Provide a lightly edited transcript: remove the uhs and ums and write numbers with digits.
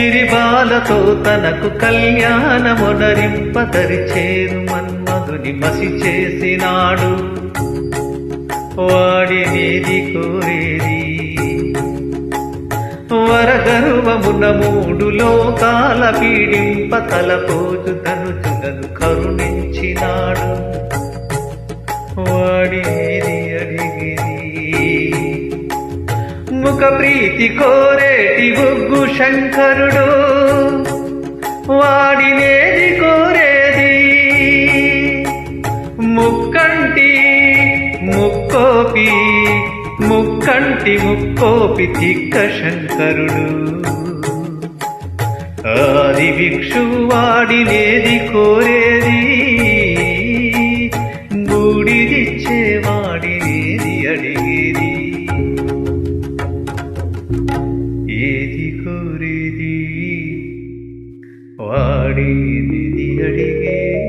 గిరిబాలతో తనకు కళ్యాణమునరింపదరిచేను మన్మధుని మసి చేసినాడు. వాడినేది కోరేది వరగర్వమున మూడు లోకాల పీడింప తలపోజు ధనుజులను కరుణించినాడు. వాడినేది అడిగిది ముఖ ప్రీతి కోరేటి బొగ్గు శంకరుడు. వాడినేది కోరేది ముక్కంటి ముక్కోపి తిక్క శంకరుడు. ఆది భిక్షు వాడినేది కోరేది బూడిదిచ్చే వాడినేది అడిగేది. ఏది కోరేది వాడినేది అడిగేది.